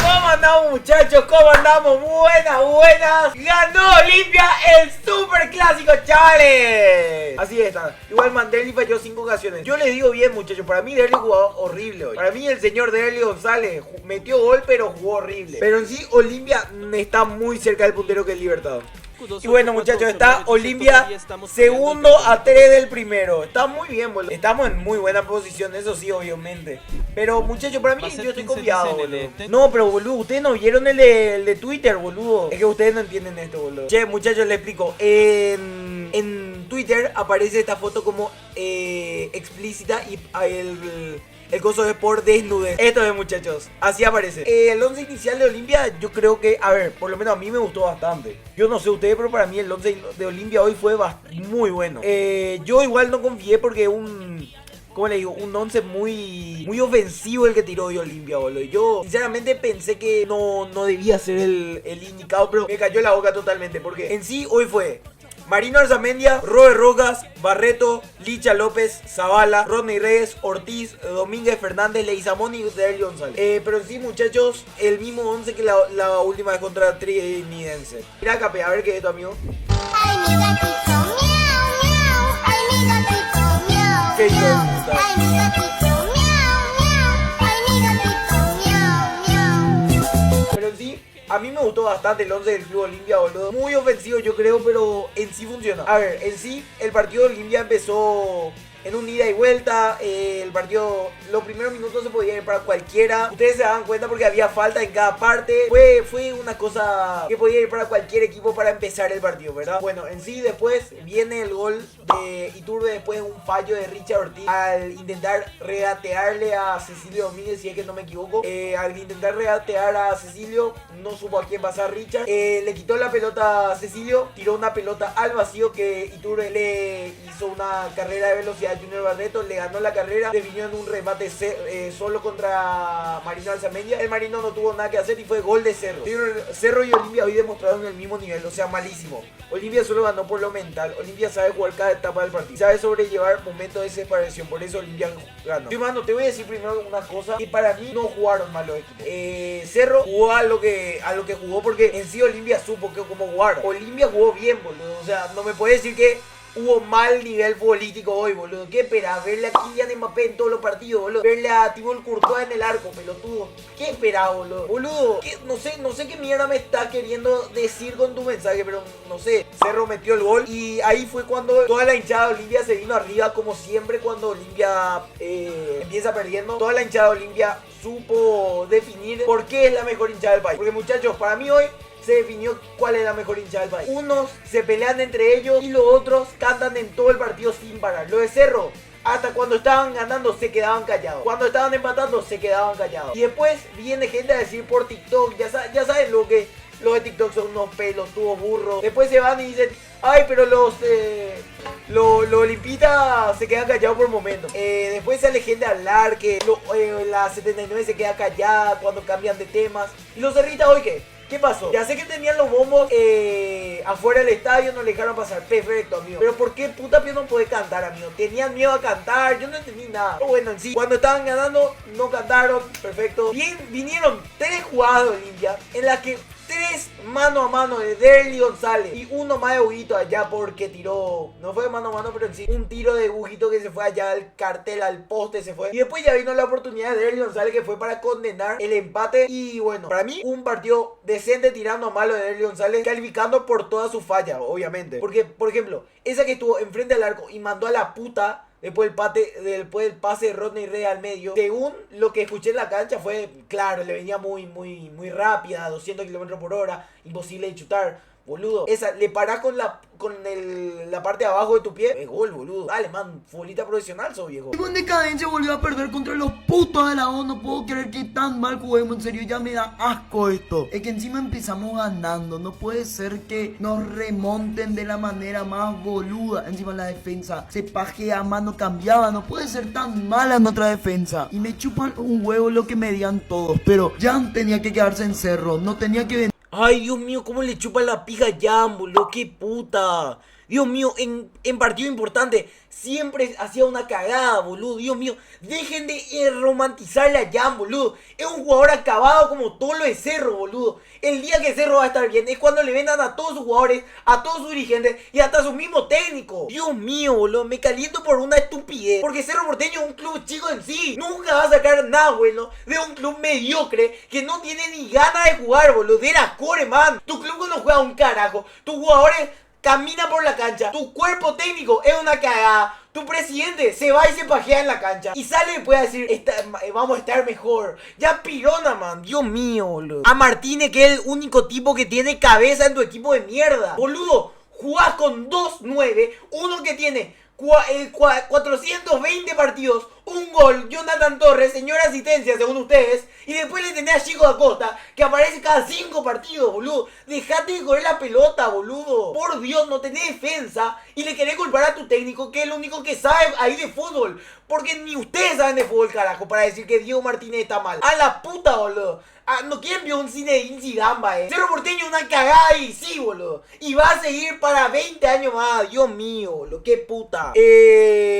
¿Cómo andamos, muchachos? ¿Cómo andamos? Buenas, buenas. Ganó Olimpia el Super Clásico Challenge. Así está. Igual Mandelli falló 5 ocasiones. Yo les digo bien, muchachos. Para mí Derli jugó horrible hoy. Para mí el señor Derli González metió gol, pero jugó horrible. Pero en sí, Olimpia está muy cerca del puntero que es Libertad. Y bueno, muchachos, está Olimpia segundo a 3 del primero. Está muy bien, boludo. Estamos en muy buena posición, eso sí, obviamente. Pero, muchachos, para mí yo estoy confiado, boludo. No, pero, boludo, ustedes no vieron el de Twitter, boludo. Es que ustedes no entienden esto, boludo. Che, muchachos, les explico. En Twitter aparece esta foto como explícita y el coso de por desnudez. Esto es, muchachos, así aparece. El 11 inicial de Olimpia, yo creo que, a ver, por lo menos a mí me gustó bastante. Yo no sé ustedes, pero para mí el 11 de Olimpia hoy fue muy bueno. Yo igual no confié porque ¿cómo le digo? Un 11 muy ofensivo el que tiró hoy Olimpia, boludo. Yo sinceramente pensé que no debía ser el indicado, pero me cayó la boca totalmente. Porque en sí hoy fue Marino Arzamendia, Roe Rojas, Barreto, Licha López, Zavala, Rodney Reyes, Ortiz, Domínguez Fernández, Leizamón y Derli González. Pero en sí, muchachos, el mismo 11 que la última vez contra Trinidense. Mira, Cape, a ver qué es esto, amigo. Ay, mi gatito, miau, miau. Ay, mi gatito, miau, Qué hijo de miau. puta. Ay, mi gatito, miau, miau. Ay, mi gatito, miau, miau. Pero en sí, a mí me gustó bastante el 11 del Club Olimpia, boludo. Muy ofensivo, yo creo, pero en sí funciona. A ver, en sí, el partido de Olimpia empezó en un ida y vuelta. El partido, los primeros minutos se podía ir para cualquiera. Ustedes se dan cuenta porque había falta en cada parte. Fue una cosa que podía ir para cualquier equipo para empezar el partido, ¿verdad? Bueno, en sí, después viene el gol de Iturbe, después un fallo de Richard Ortiz al intentar regatearle a Cecilio Domínguez, si es que no me equivoco. Al intentar regatear a Cecilio, no supo a quién pasar Richard. Le quitó la pelota a Cecilio, tiró una pelota al vacío que Iturbe le hizo una carrera de velocidad a Junior Barreto, le ganó la carrera, definió en un remate solo contra Marino Alzamendia. El Marino no tuvo nada que hacer y fue gol de Cerro. Cerro y Olimpia hoy demostraron el mismo nivel, o sea, malísimo. Olimpia solo ganó por lo mental. Olimpia sabe jugar cada etapa del partido, sabe sobrellevar momentos de separación, por eso Olimpia ganó. Sí, mano, te voy a decir primero una cosa, que para mí no jugaron mal los equipos. Cerro jugó a lo que jugó porque en sí Olimpia supo cómo jugar. Olimpia jugó bien, boludo, o sea, no me puedes decir que hubo mal nivel futbolístico hoy, boludo. ¿Qué esperaba? Verle a Kylian Mbappé en todos los partidos, boludo. Verle a Thibaut Courtois en el arco, pelotudo. ¿Qué esperaba, boludo? Boludo, no sé qué mierda me estás queriendo decir con tu mensaje, pero no sé. Cerro metió el gol y ahí fue cuando toda la hinchada de Olimpia se vino arriba, como siempre cuando Olimpia empieza perdiendo. Toda la hinchada de Olimpia supo definir por qué es la mejor hinchada del país. Porque, muchachos, para mí hoy se definió cuál es la mejor hinchada del país. Unos se pelean entre ellos y los otros cantan en todo el partido sin parar. Lo de Cerro, hasta cuando estaban ganando se quedaban callados. Cuando estaban empatando se quedaban callados. Y después viene gente a decir por TikTok, ya saben lo que los de TikTok son unos pelotudos burros. Después se van y dicen, ay, pero los olimpistas se quedan callados por momentos. Después sale gente a hablar que la 79 se queda callada cuando cambian de temas. ¿Y los cerristas hoy qué? ¿Qué pasó? Ya sé que tenían los bombos afuera del estadio, no le dejaron pasar. Perfecto, amigo. Pero ¿por qué puta pie no puede cantar, amigo? Tenían miedo a cantar, yo no entendí nada. Pero bueno, en sí, cuando estaban ganando, no cantaron. Perfecto. Bien, vinieron 3 jugadas de Olimpia en las que 3 mano a mano de Derli González y uno más de Huguito allá porque tiró, no fue mano a mano, pero en sí un tiro de Huguito que se fue allá al cartel, al poste se fue. Y después ya vino la oportunidad de Derli González que fue para condenar el empate. Y bueno, para mí un partido decente tirando a malo de Derli González, calificando por todas sus fallas, obviamente. Porque, por ejemplo, esa que estuvo enfrente del arco y mandó a la puta después del pase de Rodney Reyes al medio. Según lo que escuché en la cancha fue, claro, le venía muy rápida, 200 km por hora, imposible de chutar. Boludo, esa, le parás con la parte de abajo de tu pie, es gol, boludo. Dale, man, futbolista profesional sos, viejo. En decadencia volvió a perder contra los putos de la O. No puedo creer que tan mal juguemos, en serio, ya me da asco esto. Es que encima empezamos ganando, no puede ser que nos remonten de la manera más boluda. Encima la defensa se pajea a mano cambiada, no puede ser tan mala nuestra defensa. Y me chupan un huevo lo que me digan todos, pero Jan tenía que quedarse en Cerro, no tenía que venir. Ay, Dios mío, cómo le chupan la pija a Jan, boludo, qué puta. Dios mío, en partido importante siempre hacía una cagada, boludo. Dios mío, dejen de romantizarle a Jan, boludo. Es un jugador acabado como todo lo de Cerro, boludo. El día que Cerro va a estar bien es cuando le vendan a todos sus jugadores, a todos sus dirigentes y hasta a su mismo técnico. Dios mío, boludo, me caliento por una estupidez. Porque Cerro Porteño es un club chico en sí. Nunca va a sacar nada bueno de un club mediocre que no tiene ni ganas de jugar, boludo. De la core, man. Tu club no juega un carajo. Tus jugadores caminan por la cancha. Tu cuerpo técnico es una cagada. Tu presidente se va y se pajea en la cancha. Y sale y puede decir, vamos a estar mejor. Ya pirona, man. Dios mío, boludo. A Martínez, que es el único tipo que tiene cabeza en tu equipo de mierda. Boludo, jugás con 2-9. Uno que tiene 420 partidos, un gol, Jonathan Torres, señor asistencia según ustedes, y después le tenés a Chico Acosta, que aparece cada 5 partidos, boludo. Dejate de correr la pelota, boludo. Por Dios, no tenés defensa y le querés culpar a tu técnico, que es el único que sabe ahí de fútbol. Porque ni ustedes saben de fútbol, carajo, para decir que Diego Martínez está mal. A la puta, boludo. No quieren ver un cine de Inzi Gamba, Cerro Porteño una cagada y sí, boludo. Y va a seguir para 20 años más. Dios mío, boludo, qué puta.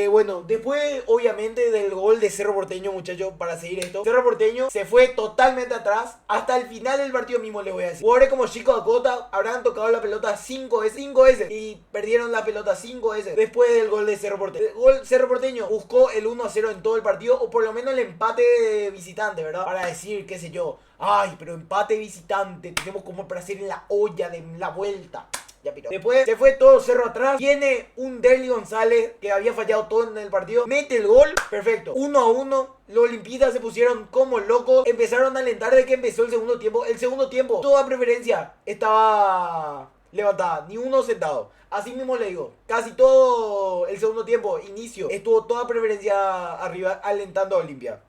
Bueno, después, obviamente, del gol de Cerro Porteño, muchachos, para seguir esto, Cerro Porteño se fue totalmente atrás. Hasta el final del partido mismo, les voy a decir. Jugadores como Chico Acosta habrán tocado la pelota 5 veces. Y perdieron la pelota 5 veces después del gol de Cerro Porteño. El gol Cerro Porteño buscó el 1-0 en todo el partido. O por lo menos el empate de visitante, ¿verdad? Para decir, qué sé yo, ay, pero empate visitante, tenemos como para hacer en la olla de la vuelta. Ya piró. Después se fue todo Cerro atrás. Viene un Derly González que había fallado todo en el partido. Mete el gol. Perfecto. 1-1. Los olimpistas se pusieron como locos. Empezaron a alentar de que empezó el segundo tiempo. El segundo tiempo, toda preferencia estaba levantada. Ni uno sentado. Así mismo le digo. Casi todo el segundo tiempo, inicio, estuvo toda preferencia arriba alentando a Olimpia.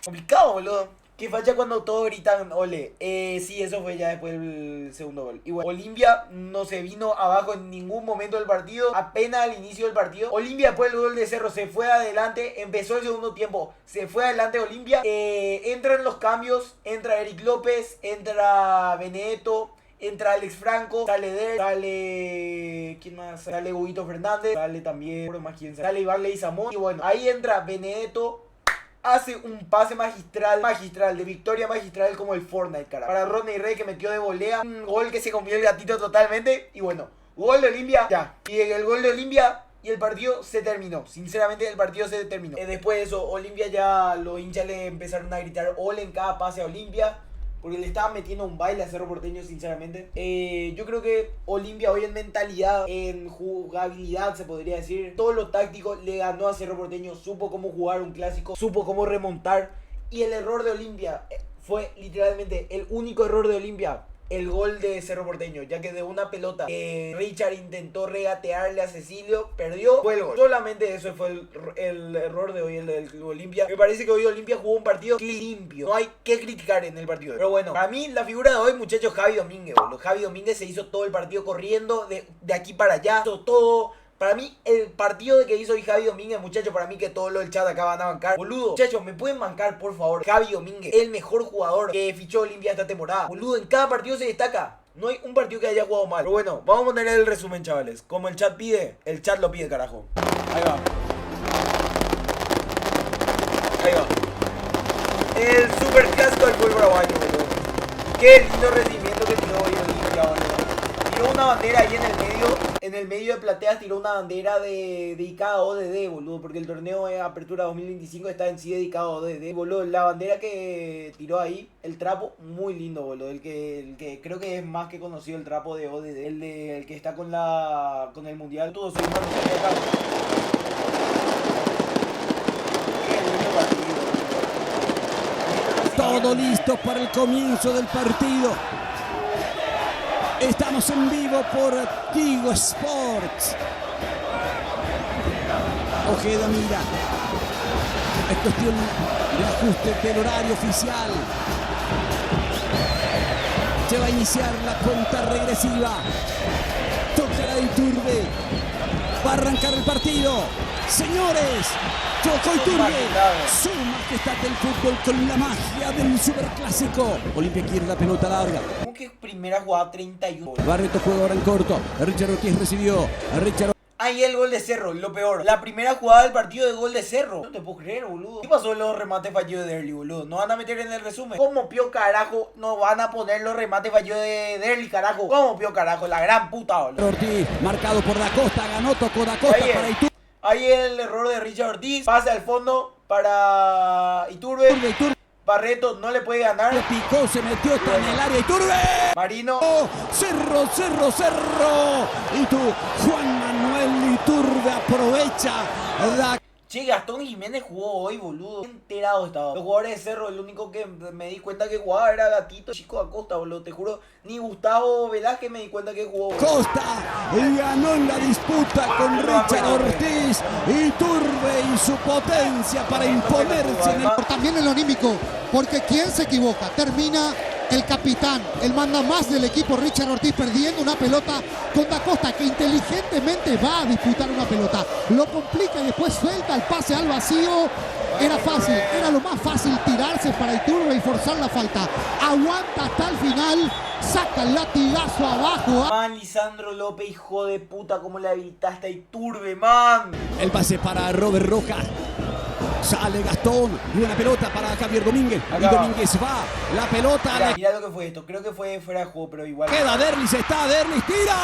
Complicado, boludo. Que falla cuando todos gritan ole. Sí, eso fue ya después del segundo gol. Y bueno, Olimpia no se vino abajo en ningún momento del partido. Apenas al inicio del partido. Olimpia después del gol de Cerro se fue adelante. Empezó el segundo tiempo. Se fue adelante Olimpia. Entran los cambios. Entra Eric López. Entra Benedetto. Entra Alex Franco, sale Der, sale... ¿quién más? Sale Huguito Fernández, sale también... no más quién sale Iván Leguizamón. Y bueno, ahí entra Benedetto. Hace un pase magistral, de victoria magistral como el Fortnite, cara. Para Rodney Rey, que metió de volea. Un gol que se comió el gatito totalmente. Y bueno, gol de Olimpia, ya. Y el gol de Olimpia y el partido se terminó. Sinceramente, el partido se terminó. Después de eso, Olimpia ya, los hinchas le empezaron a gritar ole en cada pase a Olimpia. Porque le estaban metiendo un baile a Cerro Porteño, sinceramente. Yo creo que Olimpia hoy en mentalidad, en jugabilidad, se podría decir, todo lo táctico le ganó a Cerro Porteño. Supo cómo jugar un clásico, supo cómo remontar. Y el error de Olimpia fue literalmente el único error de Olimpia. El gol de Cerro Porteño, ya que de una pelota Richard intentó regatearle a Cecilio, perdió, fue el gol. Solamente eso fue el error de hoy, el del Club Olimpia. Me parece que hoy Olimpia jugó un partido limpio, no hay que criticar en el partido. Pero bueno, para mí la figura de hoy, muchachos, Javi Domínguez, boludo. Javi Domínguez se hizo todo el partido corriendo de aquí para allá, hizo todo. Para mí, el partido que hizo hoy Javi Domínguez, muchachos, para mí que todos los del chat acá van a bancar. Boludo, muchachos, ¿me pueden bancar, por favor? Javi Domínguez, el mejor jugador que fichó Olimpia esta temporada. Boludo, en cada partido se destaca. No hay un partido que haya jugado mal. Pero bueno, vamos a poner el resumen, chavales. Como el chat pide, el chat lo pide, carajo. Ahí va. Ahí va. El super clásico del fútbol paraguayo, boludo. Qué lindo rendimiento que tiró hoy Olimpia, boludo. Tiró una bandera ahí en el medio de plateas tiró una bandera dedicada a ODD, boludo, porque el torneo de Apertura 2025 está en sí dedicado a ODD, boludo. La bandera que tiró ahí, el trapo, muy lindo, boludo. El que creo que es más que conocido el trapo de ODD, el que está con el mundial. Todo soy malo, todo listo para el comienzo del partido. Estamos en vivo por Tigo Sports. Ojeda mira. Es cuestión de ajuste del horario oficial. Se va a iniciar la cuenta regresiva. Tocará Iturbe. Va a arrancar el partido. Señores, tocó Iturbe. Su majestad del fútbol con la magia del superclásico. Olimpia quiere la pelota larga. ¿Cómo que primera jugada 31? Barreto juega ahora en corto. Richard Ortiz recibió. Richard Ahí el gol de Cerro, lo peor. La primera jugada del partido de gol de Cerro. No te puedo creer, boludo. ¿Qué pasó en los remates fallidos de Derli, boludo? No van a meter en el resumen. ¿Cómo pio carajo no van a poner los remates fallidos de Derli, carajo? ¿Cómo pio carajo? La gran puta, boludo. Ortiz, marcado por Da Costa, ganó, tocó Da Costa para Iturbe. Ahí el error de Richard Ortiz. Pase al fondo para Iturbe. Barreto no le puede ganar. Picó, se metió, está en el área. Iturbe. Marino. Cerro. Y tú, Juan Manuel Iturbe aprovecha. Che, Gastón Jiménez jugó hoy, boludo. Qué enterado estaba. Los jugadores de Cerro, el único que me di cuenta que jugaba era Gatito Chico Acosta, boludo. Te juro, ni Gustavo Velázquez me di cuenta que jugó. Costa ganó en la disputa con Richard Ortiz. Iturbe y su potencia para imponerse en el... También en lo anímico, porque ¿quién se equivoca? Termina el capitán, el mandamás del equipo, Richard Ortiz, perdiendo una pelota con Da Costa, que inteligentemente va a disputar una pelota. Lo complica y después suelta el pase al vacío. Era fácil, era lo más fácil tirarse para Iturbe y forzar la falta. Aguanta hasta el final, saca el latigazo abajo. Man, Lisandro López, hijo de puta, cómo le habilitaste a Iturbe, man. El pase para Robert Rojas. Sale Gastón, y una pelota para Javier Domínguez. Y Domínguez va, la pelota. Mira lo que fue esto, creo que fue fuera de juego, pero igual. Queda Derlis, tira.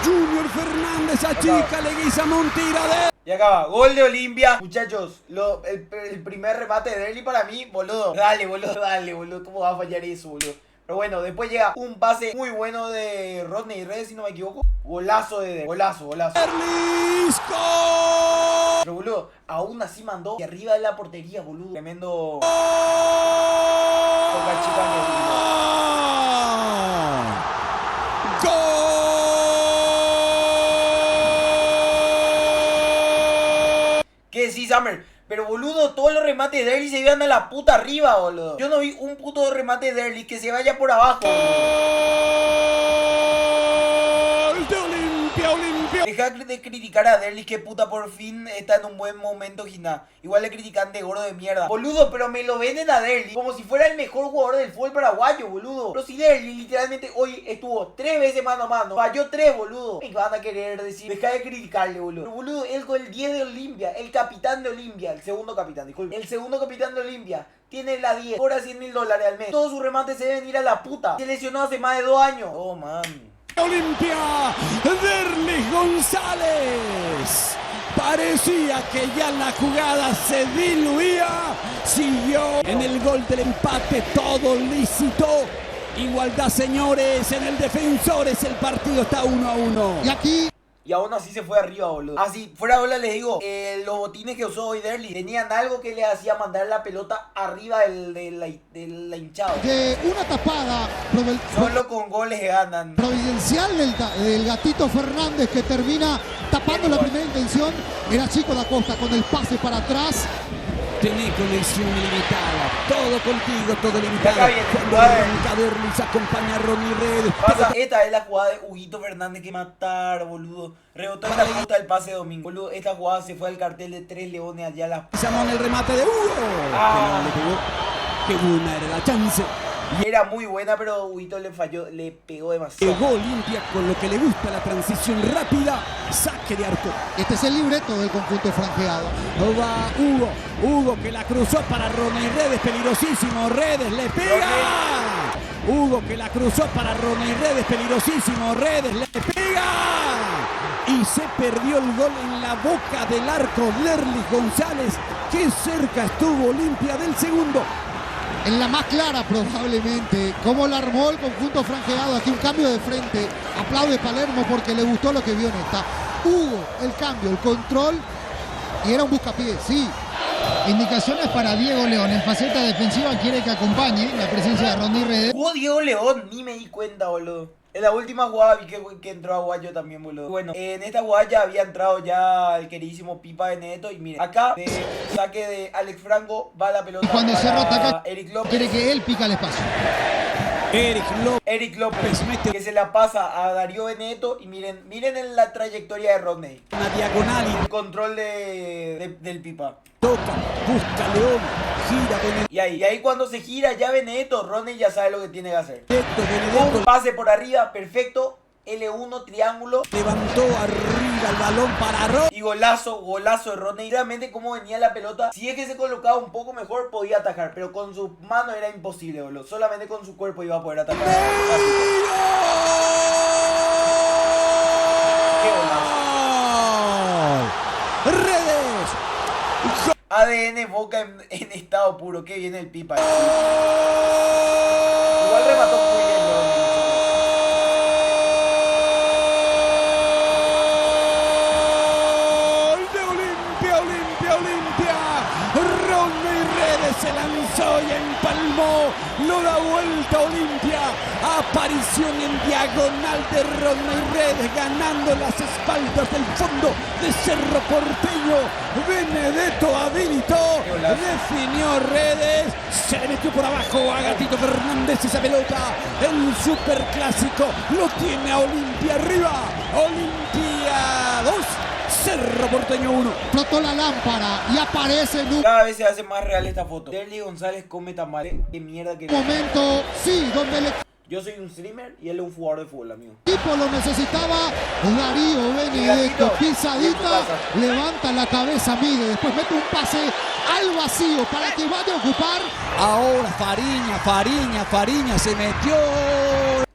Junior Fernández achica, Leguizamón tira de... Y acaba, gol de Olimpia. Muchachos, el primer remate de Derli para mí, boludo. Dale, boludo, ¿cómo va a fallar eso, boludo? Pero bueno, después llega un pase muy bueno de Rodney Redes, si no me equivoco. Golazo de Derli, golazo. Derlis, gol. Pero boludo, aún así mandó y arriba de la portería, boludo. Tremendo. ¿Qué decís, Summer? Pero boludo, todos los remates de Derli se iban a la puta arriba, boludo. Yo no vi un puto remate de Derli que se vaya por abajo, Olimpia. Deja de criticar a Derlis, que puta por fin está en un buen momento, Gina. Igual le critican de gordo de mierda. Boludo, pero me lo venden a Derlis como si fuera el mejor jugador del fútbol paraguayo, boludo. Pero si Derlis literalmente hoy estuvo 3 veces mano a mano, falló 3, boludo. Me van a querer decir, deja de criticarle, boludo. Pero boludo, él con el 10 de Olimpia, el capitán de Olimpia, el segundo capitán, disculpe. El segundo capitán de Olimpia. Tiene la 10, cobra $100.000 al mes. Todos sus remates se deben ir a la puta. Se lesionó hace más de 2 años. Oh, man. Olimpia, Derlis González. Parecía que ya la jugada se diluía. Siguió en el gol del empate, todo lícito. Igualdad, señores, en el Defensores el partido está 1-1. Y aquí... Y aún así se fue arriba, boludo. Así, fuera de bola les digo, los botines que usó hoy Derli tenían algo que le hacía mandar la pelota arriba de la hinchada. De una tapada solo con goles ganan. Providencial del Gatito Fernández, que termina tapando la primera intención. Era Chico Da Costa con el pase para atrás. Tenés conexión ilimitada, todo contigo, todo limitado. Derlis acompaña a Ronnie Redes. Esta es la jugada de Huguito Fernández que matar, boludo. Rebotó en la punta del pase de Domingo. Boludo, esta jugada se fue al cartel de 3 leones allá a la... Samón, el remate de Hugo. Que no le pegó. Qué buena era la chance. Y era muy buena, pero Huguito le falló, le pegó demasiado. Llegó Olimpia con lo que le gusta, la transición rápida, saque de arco. Este es el libreto del conjunto franjeado. Va Hugo que la cruzó para Ronnie Redes, peligrosísimo, Redes le pega. Hugo que la cruzó para Ronnie Redes, peligrosísimo, Redes le pega. Y se perdió el gol en la boca del arco, Derlis González. Qué cerca estuvo Olimpia del segundo. En la más clara probablemente, como la armó el conjunto franjeado. Aquí un cambio de frente, aplaude Palermo porque le gustó lo que vio en esta. Hugo, el cambio, el control, y era un buscapiés, sí. Indicaciones para Diego León, en faceta defensiva quiere que acompañe la presencia de Ronnie Redes. Jugó Diego León, ni me di cuenta, boludo. En la última jugada vi que entró Aguayo también, boludo. Bueno, en esta jugada ya había entrado ya el queridísimo Pipa Benedetto. Y miren, acá de saque de Alex Franco va la pelota. Y cuando Cerro ataca, Eric López. Quiere que él pica el espacio. Eric López mete, que se la pasa a Darío Benedetto. Y miren en la trayectoria de Rodney. Una diagonal y el control del Pipa. Toca, busca León, gira Benedetto. Y ahí cuando se gira ya Benedetto, Rodney ya sabe lo que tiene que hacer. Benedetto. Un pase por arriba, perfecto. L1 triángulo. Levantó arriba el balón para Rodney. Y golazo de Rodney. Realmente como venía la pelota, si es que se colocaba un poco mejor podía atajar, pero con sus manos era imposible, boludo. Solamente con su cuerpo iba a poder atacar. ¡Qué golazo! Redes. ADN Boca en estado puro. Qué viene el Pipa. Igual remató muy bien, Rodney. Se lanzó y empalmó, lo da vuelta Olimpia, aparición en diagonal de Rodney Redes, ganando las espaldas del fondo de Cerro Porteño. Benedetto habilitó, definió Redes, se le metió por abajo a Gatito Fernández esa pelota. El superclásico lo tiene a Olimpia arriba. Olimpia 2, Cerro Porteño 1. Explotó la lámpara y aparece en un Cada vez se hace más real esta foto. Derly González come tamales. Qué mierda que... momento, sí, donde el Yo soy un streamer y él es un jugador de fútbol, amigo. equipo lo necesitaba. Darío Benedetto, Gatito, en tu pisadita, casa. levanta la cabeza, mide, después mete un pase al vacío para que vaya a ocupar. Ahora Fariña se metió.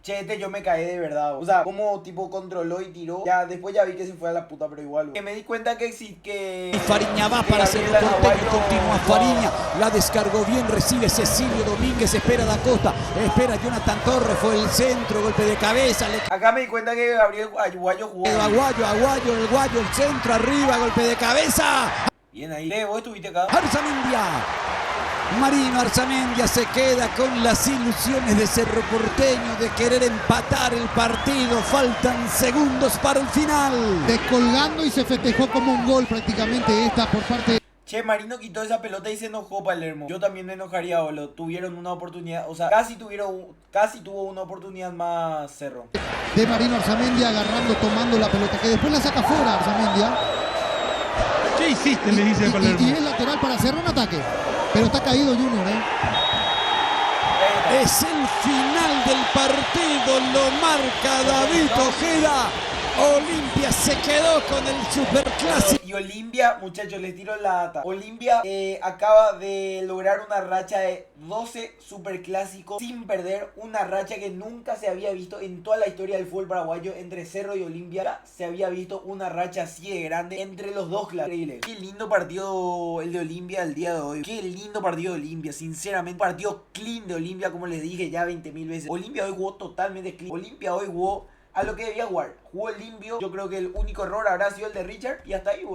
Che, yo me caí de verdad. O sea, como tipo controló y tiró. Ya, después ya vi que se fue a la puta, pero igual. Que me di cuenta que sí, que... Fariña va para Cerro Gabriela Porteño, Aguayo- continúa Fariña, la descargó bien, recibe Cecilio Domínguez, espera Da Costa, espera Jonathan Torres, fue el centro, golpe de cabeza, le Acá me di cuenta que Gabriel Aguayo jugó. quedó Aguayo, el Guayo, el centro, arriba, golpe de cabeza. Bien ahí. Vos estuviste acá. Arzamendia. Marino Arzamendia se queda con las ilusiones de Cerro Porteño de querer empatar el partido. Faltan segundos para el final. Descolgando y se festejó como un gol prácticamente esta por parte Che, Marino quitó esa pelota y se enojó Palermo. Yo también me enojaría, boludo. Tuvieron una oportunidad, o sea, casi tuvo una oportunidad más Cerro. de Marino Arzamendia agarrando, tomando la pelota, que después la saca fuera Arzamendia. ¿Qué hiciste? Le dice el Y Palermo. es lateral para cerrar un ataque. Pero está caído Junior, Es el final del partido, lo marca David Ojeda. Olimpia se quedó con el superclásico. Y Olimpia, muchachos, les tiro la data. Olimpia acaba de lograr una racha de 12 superclásicos sin perder. Una racha que nunca se había visto en toda la historia del fútbol paraguayo. Entre Cerro y Olimpia se había visto una racha así de grande entre los dos. Increíble. Qué lindo partido el de Olimpia el día de hoy. Qué lindo partido de Olimpia. Sinceramente, partido clean de Olimpia, como les dije ya 20.000 veces. Olimpia hoy jugó totalmente clean. Olimpia hoy jugó a lo que debía jugar. Jugó limpio. Yo creo que el único error habrá sido el de Richard. Y hasta ahí, boludo.